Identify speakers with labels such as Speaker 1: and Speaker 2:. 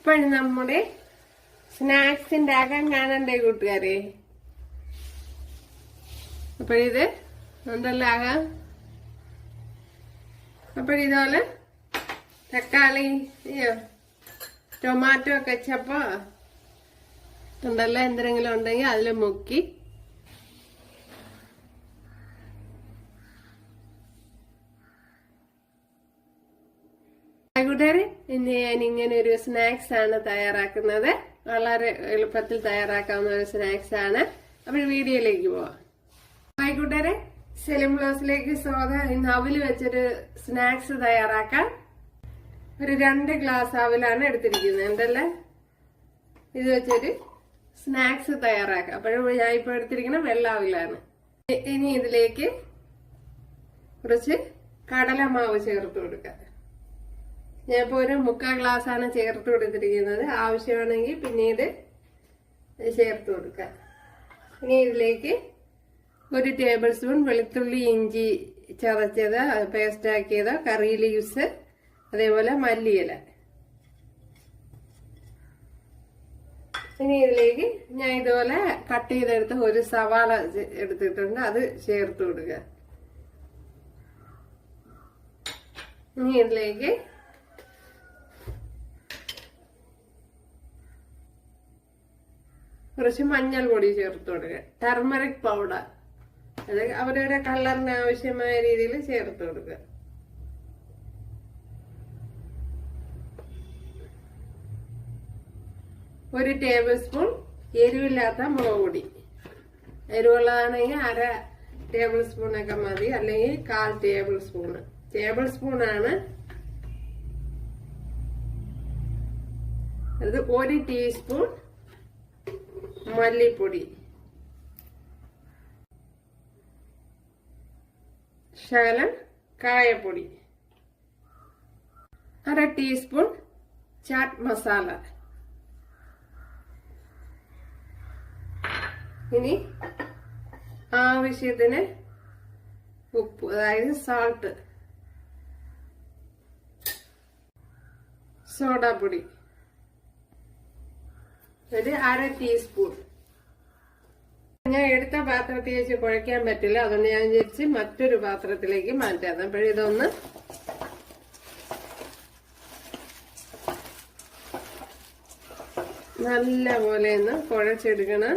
Speaker 1: ഇപ്പോഴും നമ്മുടെ സ്നാക്സ് ഉണ്ടാക്കാൻ കാണണ്ടേ കൂട്ടുകാരെ. അപ്പോഴിത് എന്തെല്ലാം ആകാം. അപ്പോഴിതുപോലെ തക്കാളി ടൊമാറ്റോ കെച്ചപ്പോ എന്തെല്ലാം എന്തെങ്കിലും ഉണ്ടെങ്കിൽ അതിൽ മുക്കി കൂട്ടുകാരെ, ഇന്ന് ഞാൻ ഇങ്ങനെ ഒരു സ്നാക്സ് ആണ് തയ്യാറാക്കുന്നത്. വളരെ എളുപ്പത്തിൽ തയ്യാറാക്കാവുന്ന ഒരു സ്നാക്സ് ആണ്. അപ്പോൾ വീഡിയോയിലേക്ക് പോവാം. ഹായ് കൂട്ടുകാരെ, സെലിം ബ്ലോസിലേക്ക് സ്വാഗതം. ഇന്ന് അവല് വെച്ചൊരു സ്നാക്സ് തയ്യാറാക്കാം. ഒരു 2 ഗ്ലാസ് അവലാണ് എടുത്തിരിക്കുന്നത്. എന്തല്ലേ ഇത് വെച്ചൊരു സ്നാക്സ് തയ്യാറാക്കാം. അപ്പോഴും ഞാൻ ഇപ്പോൾ എടുത്തിരിക്കുന്ന വെള്ള അവലാണ്. ഇനി ഇതിലേക്ക് കുറച്ച് കടലമാവ് ചേർത്ത് കൊടുക്കാം. ഞാനിപ്പോൾ ഒരു 3/4 ഗ്ലാസ്സാണ് ചേർത്ത് കൊടുത്തിരിക്കുന്നത്. ആവശ്യമാണെങ്കിൽ പിന്നീട് ചേർത്ത് കൊടുക്കാം. ഇനി ഇതിലേക്ക് 1 ടേബിൾ സ്പൂൺ വെളുത്തുള്ളി ഇഞ്ചി ചതച്ചത് പേസ്റ്റാക്കിയത്, കറി ലീവ്സ്, അതേപോലെ മല്ലിയില. ഇനി ഇതിലേക്ക് ഞാൻ ഇതുപോലെ കട്ട് ചെയ്തെടുത്ത് ഒരു സവാള എടുത്തിട്ടുണ്ട്, അത് ചേർത്ത് കൊടുക്കുക. ഇനി ഇതിലേക്ക് കുറച്ച് മഞ്ഞൾ പൊടി ചേർത്ത് കൊടുക്കുക. ടർമറിക് പൗഡർ, അത് അവരവരുടെ കളറിന് ആവശ്യമായ രീതിയിൽ ചേർത്ത് കൊടുക്കുക. ഒരു ടേബിൾ സ്പൂൺ എരിവില്ലാത്ത മുളക് പൊടി. എരിവുള്ളതാണെങ്കിൽ 1/2 ടേബിൾ സ്പൂണൊക്കെ മതി, അല്ലെങ്കിൽ 1/4 ടേബിൾ സ്പൂണ്. ടേബിൾ സ്പൂണാണ് അത്. 1 ടീസ്പൂൺ മല്ലിപ്പൊടി, ശകലം കായപ്പൊടി, 1/2 ടീസ്പൂൺ ചാറ്റ് മസാല. ഇനി ആവശ്യത്തിന് ഉപ്പ്, അതായത് സാൾട്ട്, സോഡാപ്പൊടി ഒരു 1/2 ടീസ്പൂൺ. ഞാൻ എടുത്ത പാത്രത്തിൽ വെച്ച് കുഴയ്ക്കാൻ പറ്റില്ല, അതുകൊണ്ട് ഞാൻ വിചാരിച്ച് മറ്റൊരു പാത്രത്തിലേക്ക് മാറ്റാം. അപ്പോഴിതൊന്ന് നല്ല പോലെ ഒന്ന് കുഴച്ചെടുക്കണം.